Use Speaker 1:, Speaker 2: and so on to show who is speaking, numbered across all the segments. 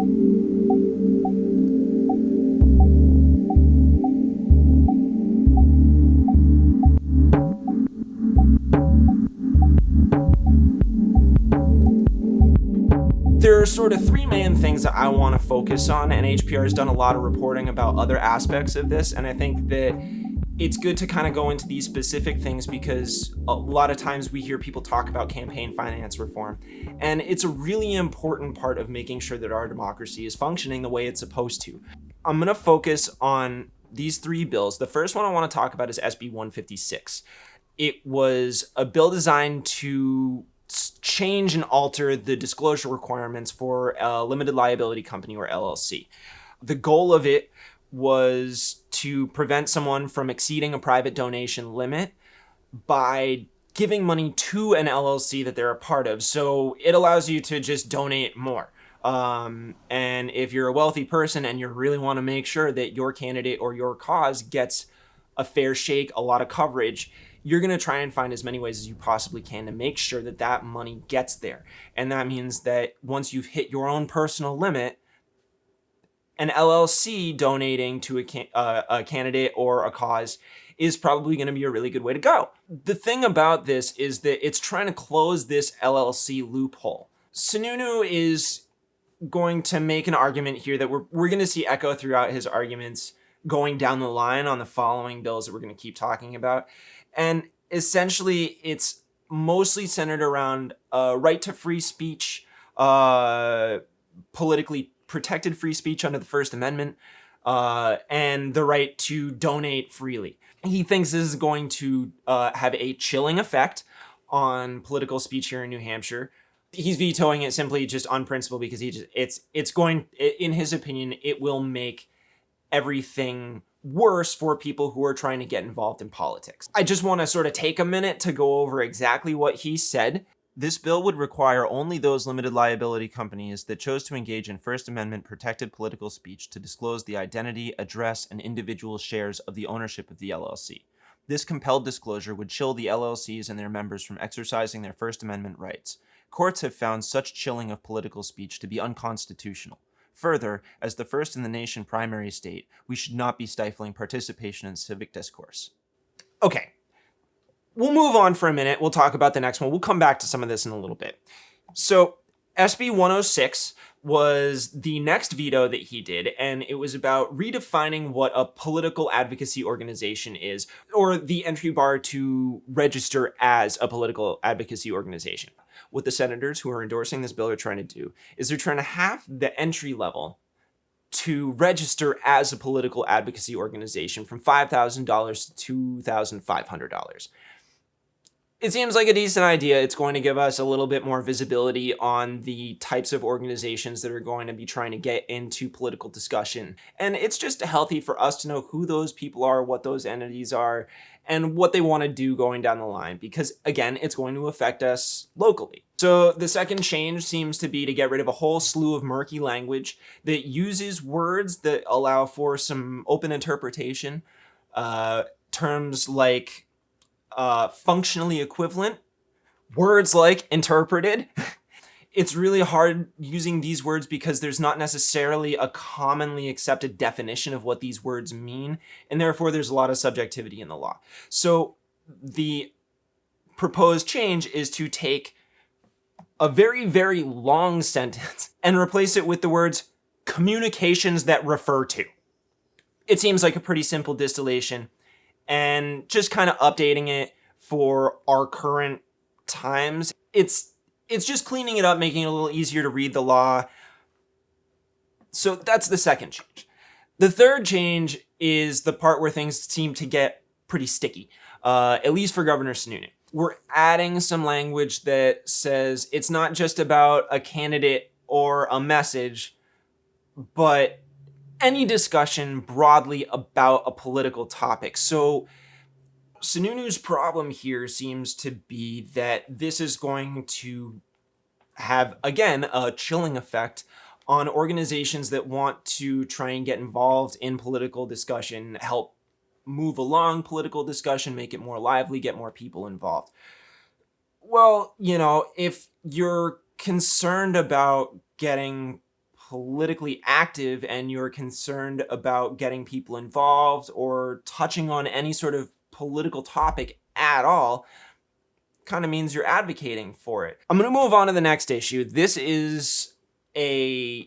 Speaker 1: There are sort of three main things that I want to focus on, and HPR has done a lot of reporting about other aspects of this, and I think that it's good to kind of go into these specific things because a lot of times we hear people talk about campaign finance reform, and it's a really important part of making sure that our democracy is functioning the way it's supposed to. I'm going to focus on these three bills. The first one I want to talk about is SB 156. It was a bill designed to change and alter the disclosure requirements for a limited liability company, or LLC. The goal of it was to prevent someone from exceeding a private donation limit by giving money to an LLC that they're a part of. So it allows you to just donate more. And if you're a wealthy person and you really want to make sure that your candidate or your cause gets a fair shake, a lot of coverage, you're going to try and find as many ways as you possibly can to make sure that that money gets there. And that means that once you've hit your own personal limit, an LLC donating to a candidate or a cause is probably going to be a really good way to go. The thing about this is that it's trying to close this LLC loophole. Sununu is going to make an argument here that we're going to see echo throughout his arguments going down the line on the following bills that we're going to keep talking about. And essentially, it's mostly centered around right to free speech, politically protected free speech under the First Amendment, and the right to donate freely. He thinks this is going to have a chilling effect on political speech here in New Hampshire. He's vetoing it simply just on principle because it's going, in his opinion, it will make everything worse for people who are trying to get involved in politics. I just want to sort of take a minute to go over exactly what he said.
Speaker 2: This bill would require only those limited liability companies that chose to engage in First Amendment protected political speech to disclose the identity, address, and individual shares of the ownership of the LLC. This compelled disclosure would chill the LLCs and their members from exercising their First Amendment rights. Courts have found such chilling of political speech to be unconstitutional. Further, as the first in the nation primary state, we should not be stifling participation in civic discourse.
Speaker 1: Okay, we'll move on for a minute. We'll talk about the next one. We'll come back to some of this in a little bit. So SB 106 was the next veto that he did, and it was about redefining what a political advocacy organization is, or the entry bar to register as a political advocacy organization. What the senators who are endorsing this bill are trying to do is they're trying to halve the entry level to register as a political advocacy organization from $5,000 to $2,500. It seems like a decent idea. It's going to give us a little bit more visibility on the types of organizations that are going to be trying to get into political discussion. And it's just healthy for us to know who those people are, what those entities are, and what they want to do going down the line, because again, it's going to affect us locally. So the second change seems to be to get rid of a whole slew of murky language that uses words that allow for some open interpretation. Terms like functionally equivalent, words like interpreted. It's really hard using these words because there's not necessarily a commonly accepted definition of what these words mean, and therefore there's a lot of subjectivity in the law. So the proposed change is to take a very, very long sentence and replace it with the words communications that refer to. It seems like a pretty simple distillation, and just kind of updating it for our current times. It's just cleaning it up, making it a little easier to read the law. So that's the second change. The third change is the part where things seem to get pretty sticky, at least for Governor Sununu. We're adding some language that says it's not just about a candidate or a message, but any discussion broadly about a political topic. So Sununu's problem here seems to be that this is going to have, again, a chilling effect on organizations that want to try and get involved in political discussion, help move along political discussion, make it more lively, get more people involved. Well, if you're concerned about getting politically active and you're concerned about getting people involved or touching on any sort of political topic at all, kind of means you're advocating for it. I'm going to move on to the next issue. This is a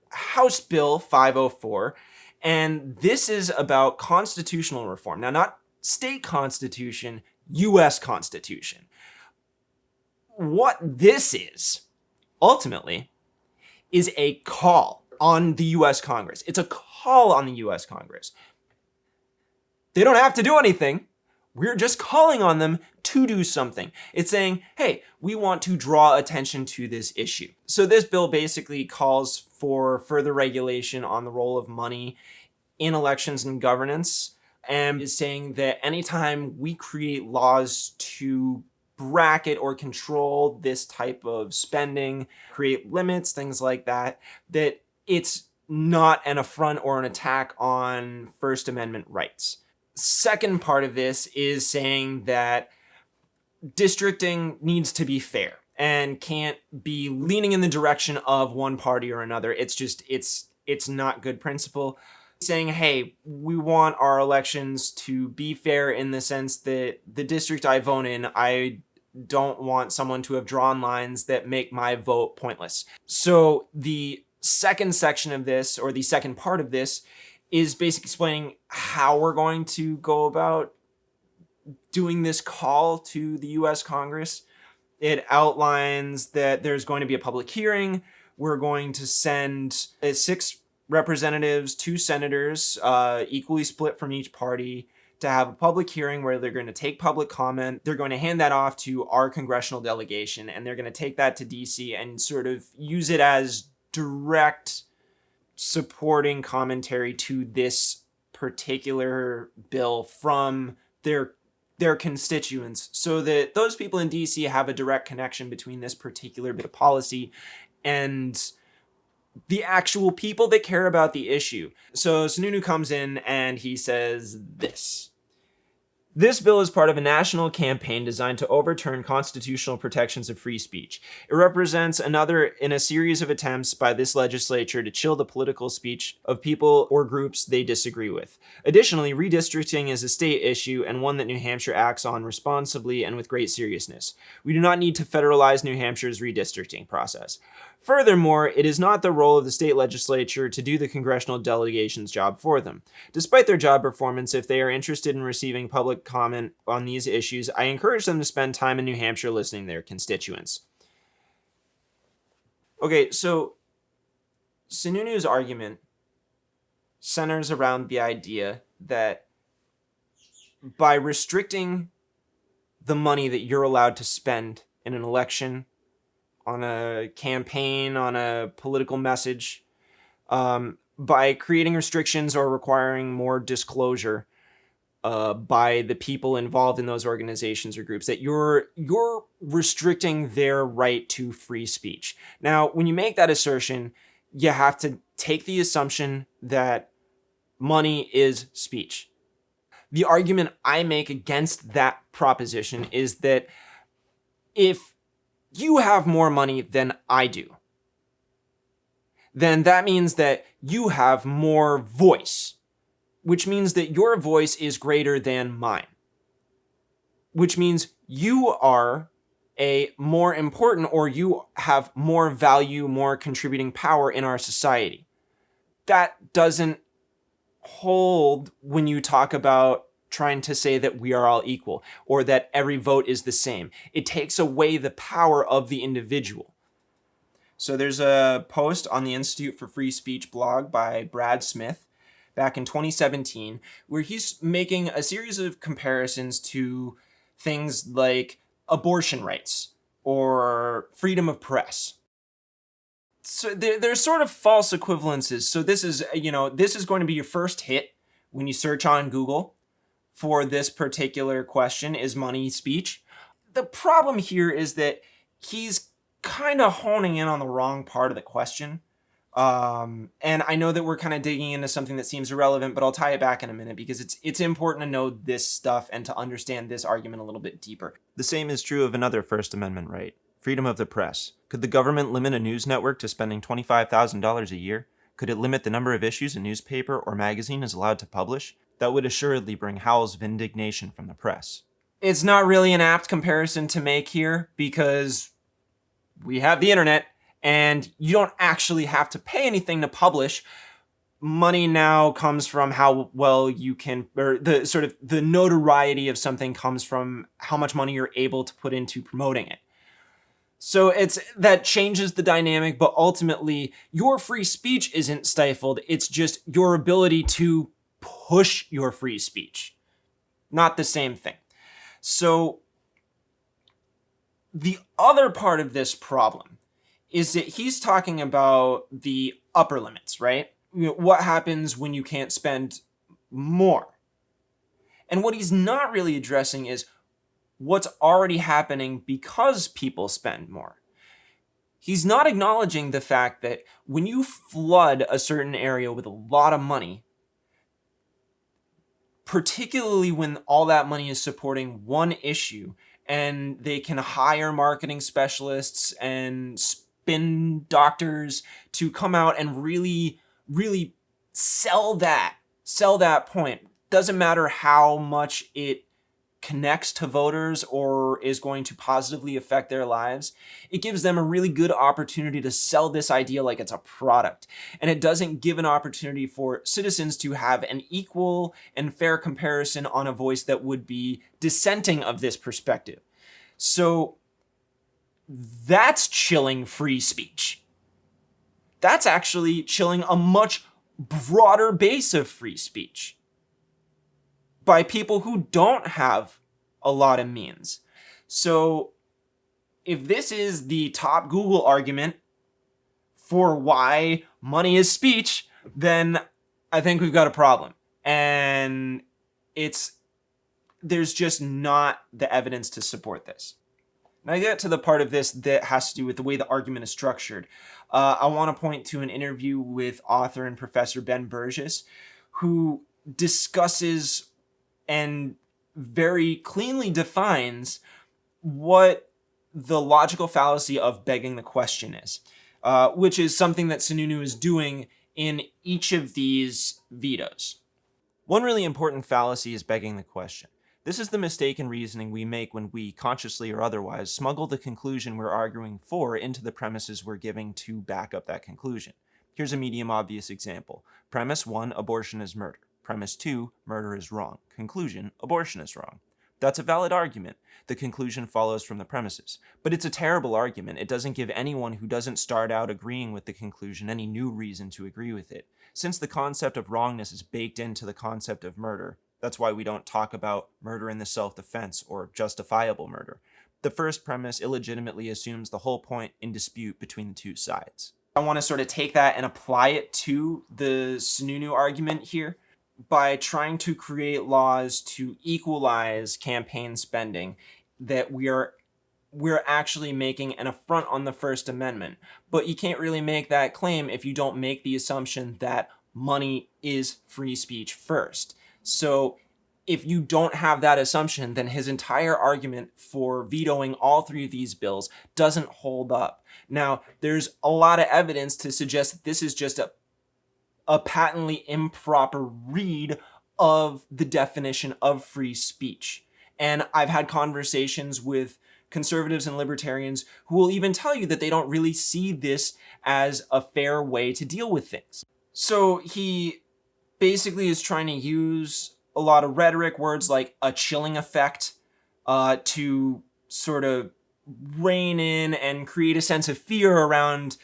Speaker 1: House Bill 504, and this is about constitutional reform. Now, not state constitution, U.S. Constitution. What this is, ultimately, is a call on the U.S. Congress. It's a call on the U.S. Congress. They don't have to do anything. We're just calling on them to do something. It's saying, hey, we want to draw attention to this issue. So this bill basically calls for further regulation on the role of money in elections and governance, and is saying that anytime we create laws to bracket or control this type of spending, create limits, things like that, that it's not an affront or an attack on First Amendment rights. Second part of this is saying that districting needs to be fair and can't be leaning in the direction of one party or another. It's just, it's not good principle. Saying, hey, we want our elections to be fair in the sense that the district I vote in, I don't want someone to have drawn lines that make my vote pointless. So the second section of this, or the second part of this, is basically explaining how we're going to go about doing this call to the U.S. Congress. It outlines that there's going to be a public hearing. We're going to send 6 representatives, 2 senators, equally split from each party, to have a public hearing where they're going to take public comment. They're going to hand that off to our congressional delegation, and they're going to take that to DC and sort of use it as direct supporting commentary to this particular bill from their constituents, so that those people in DC have a direct connection between this particular bit of policy and the actual people that care about the issue. So Sununu comes in and he says this. This bill is part of a national campaign designed to overturn constitutional protections of free speech. It represents another in a series of attempts by this legislature to chill the political speech of people or groups they disagree with. Additionally, redistricting is a state issue and one that New Hampshire acts on responsibly and with great seriousness. We do not need to federalize New Hampshire's redistricting process. Furthermore, it is not the role of the state legislature to do the congressional delegation's job for them. Despite their job performance, if they are interested in receiving public comment on these issues, I encourage them to spend time in New Hampshire listening to their constituents. Okay, so Sununu's argument centers around the idea that by restricting the money that you're allowed to spend in an election, on a campaign, on a political message, by creating restrictions or requiring more disclosure by the people involved in those organizations or groups, that you're restricting their right to free speech. Now, when you make that assertion, you have to take the assumption that money is speech. The argument I make against that proposition is that if you have more money than I do, then that means that you have more voice, which means that your voice is greater than mine, which means you are a more important, or you have more value, more contributing power in our society. That doesn't hold when you talk about trying to say that we are all equal or that every vote is the same. It takes away the power of the individual. So there's a post on the Institute for Free Speech blog by Brad Smith back in 2017 where he's making a series of comparisons to things like abortion rights or freedom of press. So there's sort of false equivalences. So this is going to be your first hit when you search on Google for this particular question, is money speech? The problem here is that he's kind of honing in on the wrong part of the question. And I know that we're kind of digging into something that seems irrelevant, but I'll tie it back in a minute because it's important to know this stuff and to understand this argument a little bit deeper.
Speaker 2: The same is true of another First Amendment right, Freedom of the press. Could the government limit a news network to spending $25,000 a year? Could it limit the number of issues a newspaper or magazine is allowed to publish? That would assuredly bring howls of indignation from the press.
Speaker 1: It's not really an apt comparison to make here because we have the internet and you don't actually have to pay anything to publish. Money now comes from how well you can, or the sort of the notoriety of something comes from how much money you're able to put into promoting it. So that changes the dynamic, but ultimately your free speech isn't stifled. It's just your ability to push your free speech. Not the same thing. So the other part of this problem is that he's talking about the upper limits, right? What happens when you can't spend more? And what he's not really addressing is what's already happening because people spend more. He's not acknowledging the fact that when you flood a certain area with a lot of money, particularly when all that money is supporting one issue, and they can hire marketing specialists and spin doctors to come out and really sell that point. Doesn't matter how much it connects to voters or is going to positively affect their lives. It gives them a really good opportunity to sell this idea like it's a product. And it doesn't give an opportunity for citizens to have an equal and fair comparison on a voice that would be dissenting of this perspective. So that's chilling free speech. That's actually chilling a much broader base of free speech by people who don't have a lot of means. So if this is the top Google argument for why money is speech, then I think we've got a problem. And there's just not the evidence to support this. Now I get to the part of this that has to do with the way the argument is structured. I want to point to an interview with author and professor Ben Burgess, who discusses and very cleanly defines what the logical fallacy of begging the question is, which is something that Sununu is doing in each of these vetoes.
Speaker 2: One really important fallacy is begging the question. This is the mistaken reasoning we make when we, consciously or otherwise, smuggle the conclusion we're arguing for into the premises we're giving to back up that conclusion. Here's a medium obvious example. Premise 1, abortion is murder. Premise 2, murder is wrong. Conclusion, abortion is wrong. That's a valid argument. The conclusion follows from the premises. But it's a terrible argument. It doesn't give anyone who doesn't start out agreeing with the conclusion any new reason to agree with it. Since the concept of wrongness is baked into the concept of murder, that's why we don't talk about murder in the self-defense or justifiable murder. The first premise illegitimately assumes the whole point in dispute between the two sides.
Speaker 1: I want to sort of take that and apply it to the Sununu argument here by trying to create laws to equalize campaign spending, that we're actually making an affront on the First Amendment. But you can't really make that claim if you don't make the assumption that money is free speech first. So if you don't have that assumption, then his entire argument for vetoing all three of these bills doesn't hold up. Now, there's a lot of evidence to suggest that this is just a patently improper read of the definition of free speech. And I've had conversations with conservatives and libertarians who will even tell you that they don't really see this as a fair way to deal with things. So he basically is trying to use a lot of rhetoric, words like a chilling effect, to sort of rein in and create a sense of fear around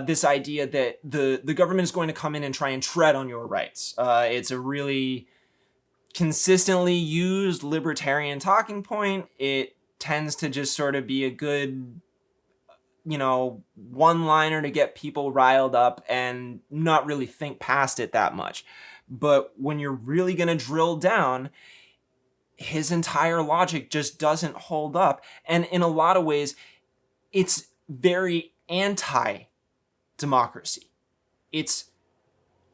Speaker 1: this idea that the government is going to come in and try and tread on your rights. It's a really consistently used libertarian talking point. It tends to just sort of be a good, one-liner to get people riled up and not really think past it that much. But when you're really going to drill down, his entire logic just doesn't hold up. And in a lot of ways, it's very anti-democracy. It's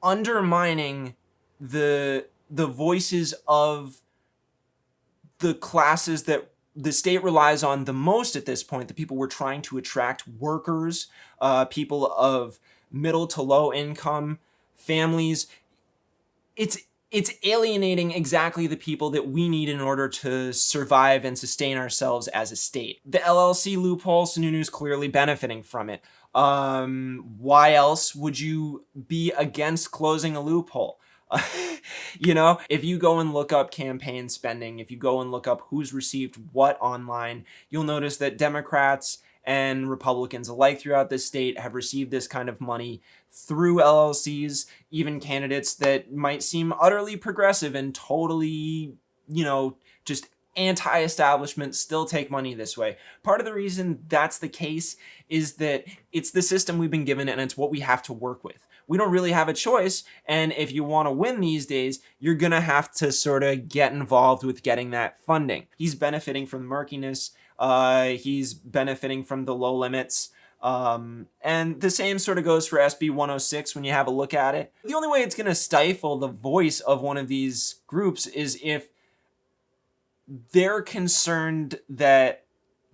Speaker 1: undermining the voices of the classes that the state relies on the most at this point, the people we're trying to attract, workers, people of middle to low income families, it's alienating exactly the people that we need in order to survive and sustain ourselves as a state. The LLC loophole, Sununu's clearly benefiting from it. Why else would you be against closing a loophole? If you go and look up campaign spending, if you go and look up who's received what online, you'll notice that Democrats and Republicans alike throughout the state have received this kind of money through LLCs. Even candidates that might seem utterly progressive and totally, just anti-establishment still take money this way. Part of the reason that's the case is that it's the system we've been given and it's what we have to work with. We don't really have a choice, and if you want to win these days, you're going to have to sort of get involved with getting that funding. He's benefiting from the murkiness. He's benefiting from the low limits. And the same sort of goes for SB 106 when you have a look at it. The only way it's going to stifle the voice of one of these groups is if they're concerned that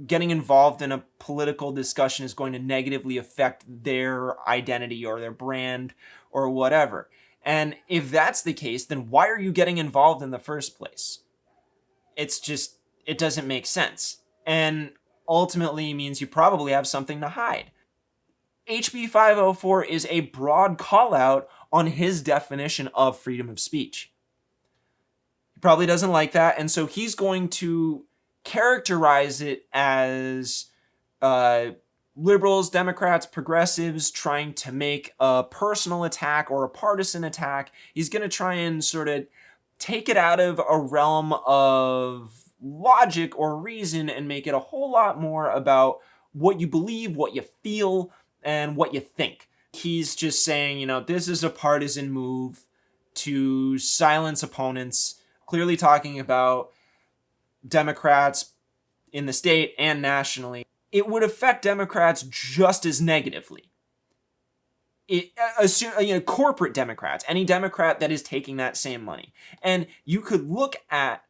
Speaker 1: getting involved in a political discussion is going to negatively affect their identity or their brand or whatever. And if that's the case, then why are you getting involved in the first place? It doesn't make sense. And ultimately means you probably have something to hide. HB 504 is a broad call out on his definition of freedom of speech. He probably doesn't like that, and so he's going to characterize it as liberals, Democrats, progressives trying to make a personal attack or a partisan attack. He's going to try and sort of take it out of a realm of logic or reason and make it a whole lot more about what you believe, what you feel, and what you think. He's just saying, this is a partisan move to silence opponents, clearly talking about Democrats in the state and nationally. It would affect Democrats just as negatively. Corporate Democrats, any Democrat that is taking that same money. And you could look at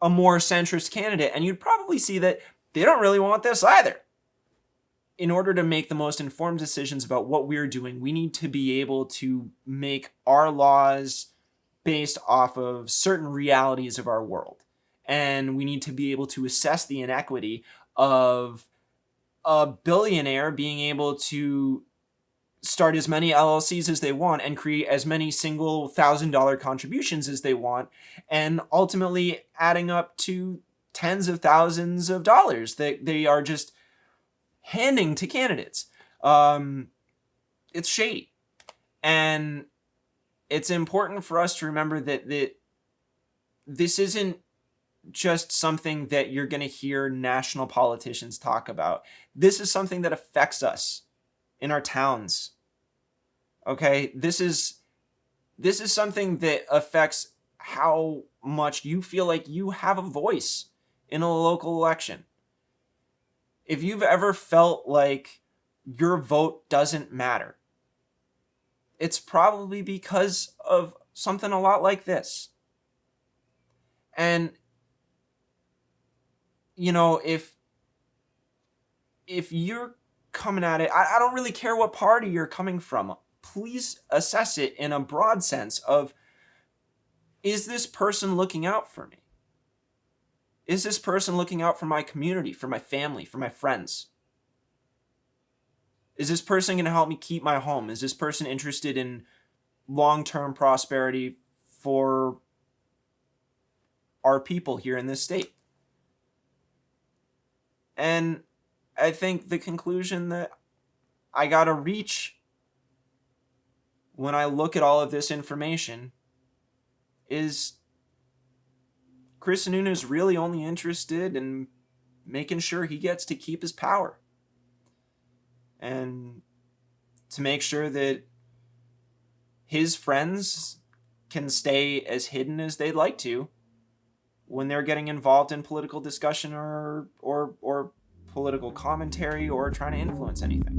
Speaker 1: a more centrist candidate and you'd probably see that they don't really want this either. In order to make the most informed decisions about what we're doing, we need to be able to make our laws based off of certain realities of our world. And we need to be able to assess the inequity of a billionaire being able to start as many LLCs as they want and create as many single $1,000 contributions as they want, and ultimately adding up to tens of thousands of dollars that they are just handing to candidates. It's shady. And it's important for us to remember that this isn't just something that you're going to hear national politicians talk about. This is something that affects us in our towns. Okay? This is something that affects how much you feel like you have a voice in a local election. If you've ever felt like your vote doesn't matter, it's probably because of something a lot like this. And if you're coming at it, I don't really care what party you're coming from. Please assess it in a broad sense of, is this person looking out for me? Is this person looking out for my community, for my family, for my friends? Is this person going to help me keep my home? Is this person interested in long-term prosperity for our people here in this state? And I think the conclusion that I got to reach when I look at all of this information is Chris Sununu is really only interested in making sure he gets to keep his power and to make sure that his friends can stay as hidden as they'd like to when they're getting involved in political discussion or political commentary or trying to influence anything.